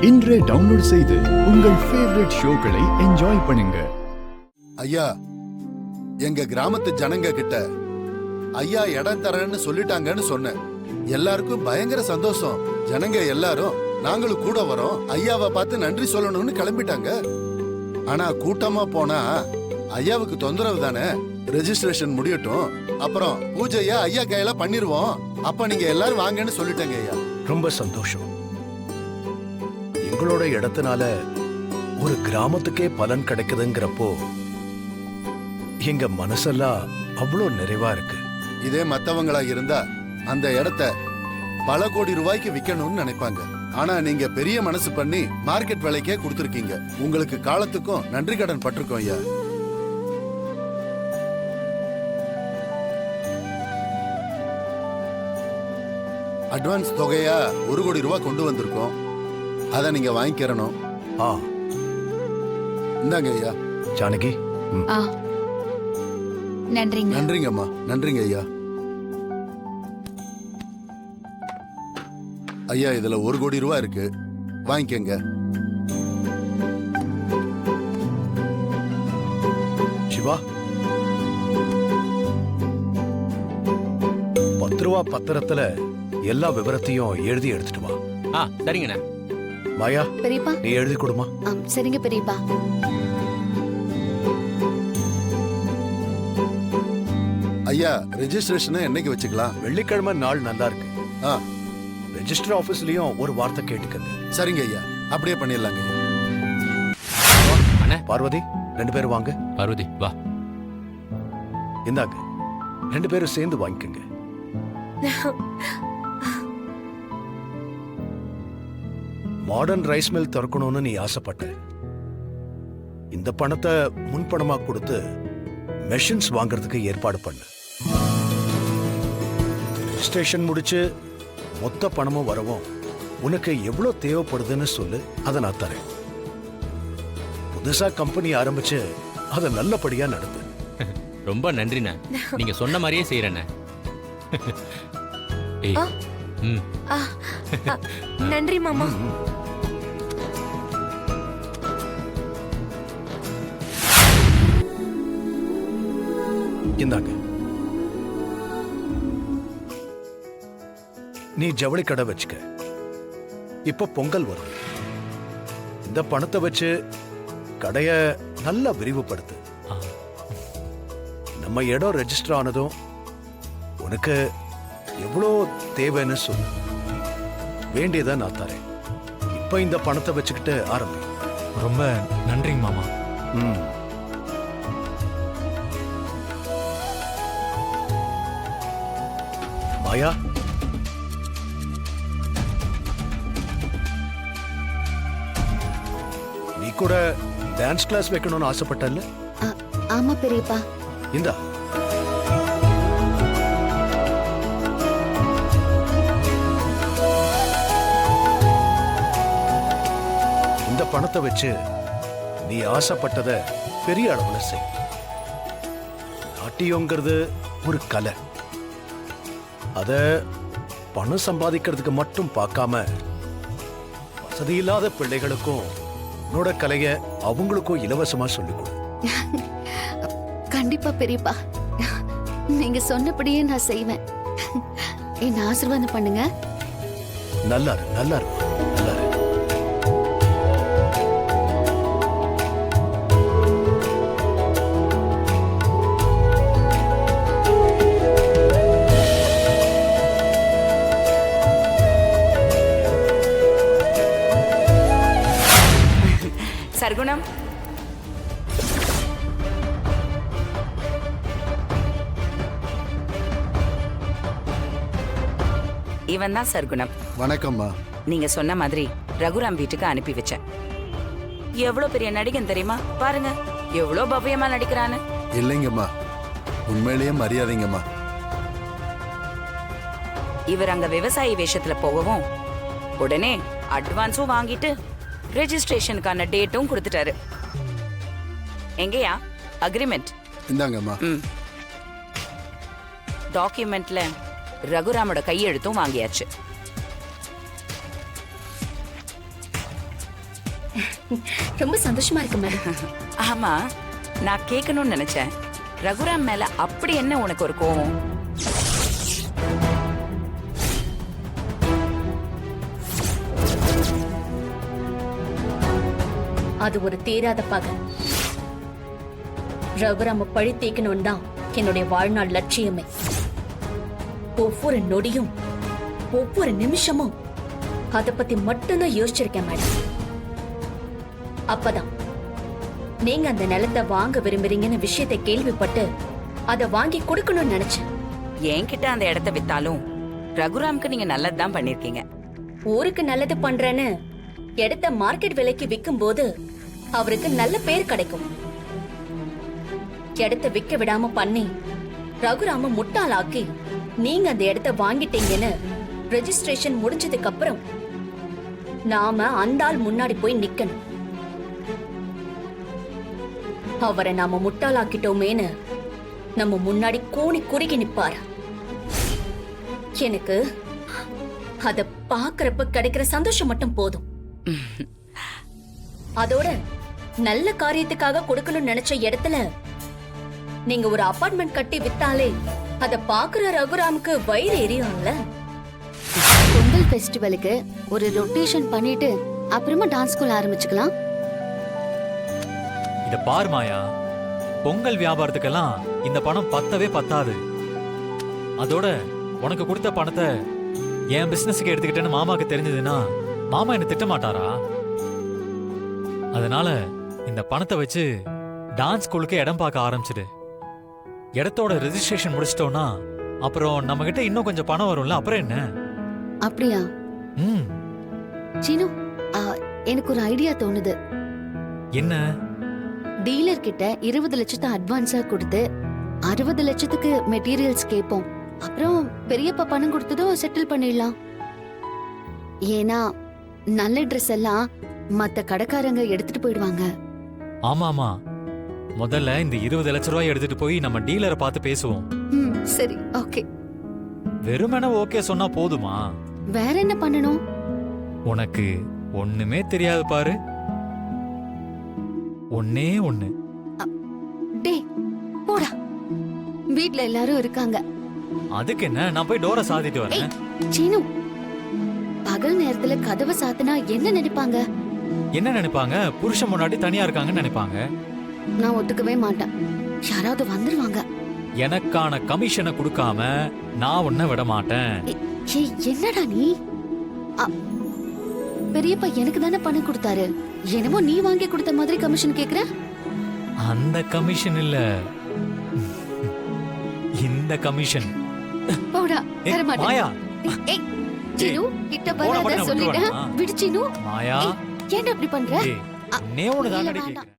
இன்றே டவுன்லோட் செய்து உங்கள் ஃபேவரட் ஷோக்களை என்ஜாய் பண்ணுங்க. ஐயா, எங்க கிராமத்து ஜனங்க கிட்ட ஐயா இடம் தரேன்னு சொல்லிட்டாங்கன்னு சொன்னேன். எல்லாருக்கும் பயங்கர சந்தோஷம். ஜனங்க எல்லாரும் நாங்களும் கூட வரோம், ஐயாவை பார்த்து நன்றி சொல்லணும்னு கிளம்பிட்டாங்க. ஆனா கூட்டமா போனா ஐயாவுக்கு தொந்தரவு தானே. ரெஜிஸ்ட்ரேஷன் முடியட்டும், அப்புறம் பூஜையா ஐயா கையில பண்ணிருவோம், அப்ப நீங்க எல்லாரும் வாங்கன்னு சொல்லிட்டாங்க ஐயா. ரொம்ப சந்தோஷம். எங்களோட இடத்தினால ஒரு கிராமத்துக்கே பலன் கிடைக்குதுங்கிறப்போ எங்க மனசெல்லாம் அவ்வளோ நிறைவா இருக்கு. இதே மத்தவங்களா இருந்தா அந்த இடத்த பல கோடி ரூபாய்க்கு விற்கணும்னு நினைப்பாங்க. ஆனா நீங்க பெரிய மனசு பண்ணி மார்க்கெட் விலைக்கே கொடுத்துருக்கீங்க. உங்களுக்கு காலத்துக்கும் நன்றி கடன் பட்டிருக்கோம் ஐயா. அட்வான்ஸ் தொகையா 1 கோடி ரூபாய் கொண்டு வந்திருக்கோம், அதை நீங்க வாங்கிக்கிறணும். இந்தாங்க ஐயா. ஜானகி. நன்றிங்க. நன்றிங்கம்மா. நன்றிங்க ஐயா. ஐயா, இதுல 1 கோடி ரூபாய் இருக்கு, வாங்கிக்கங்க. சிவா, 10 ரூபா பத்திரத்துல எல்லா விவரத்தையும் எழுதி எடுத்துட்டு வா. சரிங்கண்ணா. மாயா, பெரியப்பா நீ எழுதி கொடுமா. சரிங்க பெரியப்பா. ஐயா, ரெஜிஸ்ட்ரேஷன் என்னைக்கு வச்சுக்கலாம்? வெள்ளிக்கிழமை நாள் நல்லா இருக்கு. ரெஜிஸ்டர் ஆபீஸ்லயும் ஒரு வார்த்தை கேட்டுக்கங்க. சரிங்க ஐயா, அப்படியே பண்ணிடலாங்க. பார்வதி, 2 பேரும் வாங்க. பார்வதி வா. இந்தாங்க, 2 பேரும் சேர்ந்து வாங்கிக்கங்க. மாடர்ன் ரைஸ் மில் திறக்கணும்னு நீ ஆசைப்பட்ட. இந்த பணத்தை முன்பணமா கொடுத்து மெஷின்ஸ் வாங்குறதுக்கு ஏற்பாடு பண்ணு. ரெஜிஸ்ட்ரேஷன் முடிச்சு மொத்த பணமும் வரவும் உனக்கு எவ்வளவு தேவைப்படுதுன்னு சொல்லு, அதை நான் தரேன். புதுசா கம்பெனி ஆரம்பிச்சு அதை நல்லபடியா நடத்து. ரொம்ப நன்றிண்ணா, நீங்க சொன்ன மாதிரியே செய்யறேண்ணே. நன்றி மாமா. இந்தாங்க, நீ ஜவுளி கடை வச்சுக்க. இப்ப பொங்கல் வரும், இந்த பணத்தை வச்சு கடைய நல்லா விரிவுபடுத்து. நம்ம இடம் ரெஜிஸ்டர் ஆனதும் உனக்கு எவ்வளோ தேவைன்னு சொல்லு, வேண்டியதை நான் தரேன். இப்ப இந்த பணத்தை வச்சுக்கிட்டு ஆரம்பி. ரொம்ப நன்றிங்க மாமா. மாயா, நீ கூட டான்ஸ் கிளாஸ் வைக்கணும்னு ஆசைப்பட்டல்ல? ஆமா பெரியப்பா. இந்தா, இந்த பணத்தை வச்சு நீ ஆசைப்பட்டத பெரிய அளவுல செய். நாட்டியங்கிறது ஒரு கலை. அத பணம் சம்பாதிக்கிறதுக்கு மட்டும் பார்க்காம வசதி இல்லாத பிள்ளைகளுக்கும் உன்னோட கலைய அவங்களுக்கும் இலவசமா சொல்லிக் கொடு. கண்டிப்பா பெரியப்பா, நீங்க சொன்னபடியே நான் செய்வேன். என்ன ஆசீர்வாதம் பண்ணுங்க. நல்லா இரு, நல்லா இரு, நல்லா இரு. சர்க்குணம், இவன் தான் சர்க்குணம். வணக்கம்மா. நீங்க சொன்ன மாதிரி ரகுராம் வீட்டுக்கு அனுப்பி வச்சேன். எவ்வளவு பெரிய நடிகன் தெரியுமா? பாருங்க எவ்வளவு பவ்யமா நடிக்கிறான்னு. இல்லைங்கம்மா, உண்மையிலேயே மரியாதைங்கம்மா. இவர் அங்க விவசாயி வேஷத்துல போகவும் உடனே அட்வான்ஸும் வாங்கிட்டு ரெஜிஸ்ட்ரேஷனுக்கான டேட்டும் கொடுத்துட்டாரு. எங்கயா அக்ரிமெண்ட்? இந்தாங்கம்மா. டாக்குமெண்ட்ல ரகுராமோட கையெழுத்தும் வாங்கியாச்சு. ரொம்ப சந்தோஷமா இருக்கு மேடம். ஆமா, நான் கேட்கணும்னு நினைச்சேன். ரகுராம் மேல அப்படி என்ன உனக்கு ஒரு கோவம்? அது ஒரு தீராத பகை. ரகுராம பழி தீக்கணும் தான் என்னுடைய வாழ்நாள் லட்சியமே. ஒவ்வொரு நொடியும் ஒவ்வொரு நிமிஷமும் அத பத்தி மட்டும்தான் யோசிச்சிருக்கேன் மேடம். அப்பதான் நீங்க அந்த நிலத்தை வாங்க விரும்புறீங்கன்னு விஷயத்தை கேள்விப்பட்டு அத வாங்கி கொடுக்கணும்னு நினைச்சேன். என்கிட்ட அந்த இடத்த வித்தாலும் ரகுராம்க்கு நீங்க நல்லதுதான் பண்ணிருக்கீங்க. ஊருக்கு நல்லது பண்றேன்னு இடத்த மார்க்கெட் விலைக்கு விற்கும் போது அவருக்கு நல்ல பேர் கிடைக்கும். இடத்த விக்க விடாம பண்ணி ரகுராம முட்டாளாக்கி நீங்க அந்த இடத்த வாங்கிட்டீங்கன்னு ரெஜிஸ்ட்ரேஷன் முடிஞ்சதுக்கு அப்புறம் நாம அந்த ஆள் முன்னாடி போய் நிக்கணும். அவரை நாம முட்டாளாக்கிட்டோமேன்னு நம்ம முன்னாடி கூனி குறுகி நிப்பாரு. எனக்கு அத பாக்குறப்ப கிடைக்கிற சந்தோஷம் மட்டும் போதும். அதோட நல்ல காரியத்துக்காக கொடுக்கணும்னு நினைச்ச இடத்துல நீங்க ஒரு அபார்ட்மெண்ட் கட்டி வித்தாலே அத பாக்குற ரகுராமுக்கு வயிறு எரியும்ல. பொங்கல் ஃபெஸ்டிவலுக்கு ஒரு ரொட்டேஷன் பண்ணிட்டு அப்புறமா டான்ஸ் ஸ்கூல் ஆரம்பிச்சுக்கலாம். இத பார் மாயா, பொங்கல் வியாபாரத்துக்கெல்லாம் இந்த பணம் பத்தவே பத்தாது. அதோட உனக்கு கொடுத்த பணத்தை என் பிசினஸுக்கு எடுத்துக்கிட்டேன்னு மாமாக்கு தெரிஞ்சதுன்னா மாமா என்ன திட்ட மாட்டாரா? அதனால இந்த பணத்தை வச்சு டான்ஸ் ஸ்கூலுக்கு இடம் பார்க்க ஆரம்பிச்சிடு. இடத்தோட ரெஜிஸ்ட்ரேஷன் முடிச்சிட்டோம்னா அப்புறம் நம்ம கிட்ட இன்னும் கொஞ்சம் பணம் வரும்ல, அப்புறம் என்ன? அப்படியா? ம். சீனு, எனக்கு ஒரு ஐடியா தோணுது. என்ன? டீலர் கிட்ட 20 லட்சத்தை அட்வான்ஸா கொடுத்து 60 லட்சத்துக்கு மெட்டீரியல்ஸ் கேட்போம். அப்புறம் பெரியப்பா பணம் கொடுத்ததும் செட்டில் பண்ணிடலாம். ஏன்னா நல்ல ட்ரெஸ் எல்லாம் மத்த கடைக்காரங்க எடுத்துட்டு போயிடுவாங்க. ஆமாமா, முதல்ல இந்த 20 லட்சம் ரூபாய் எடுத்துட்டு போய் நம்ம டீலரை பார்த்து பேசுவோம். சரி, ஓகே. வெறுமனே ஓகே சொன்னா போதுமா? வேற என்ன பண்ணணும்? உனக்கு ஒண்ணுமே தெரியாது பாரு. ஒண்ணே ஒண்ணு. டேய் போடா, வீட்ல எல்லாரும் இருக்காங்க. அதுக்கு என்ன, நான் போய் டோரை சாத்திட்டு வரேன். சீனு, பகல் நேரத்துல கதவை சாத்தினா என்ன நினைப்பாங்க? என்ன நினைப்பாங்க? புருஷன் முன்னாடி தனியா இருக்காங்கன்னு நினைப்பாங்க. நான் ஒத்துக்கவே மாட்டேன். யாராவது வந்துருவாங்க. எனக்கான கமிஷனை கொடுக்காம நான் உன்னை விட மாட்டேன். ஏய், என்னடா நீ? பெரியப்பா எனக்கு தானே பணம் கொடுத்தாரு. என்னமோ நீ வாங்கி கொடுத்த மாதிரி கமிஷன் கேக்குற? அந்த கமிஷன் இல்ல, இந்த கமிஷன். போடா, ஏய், தர மாட்டேன். மாயா. ஏய், சீனு, கிட்ட போன வராத உடனே சொல்லிட்டேன். விட்டுருவானா? விடு சீனு. மாயா, ஏன்டா அப்படி பண்ற? ஏய், ஒண்ணே ஒண்ணு இல்ல, தானடி வேண்டாம். கேக்குறேன்.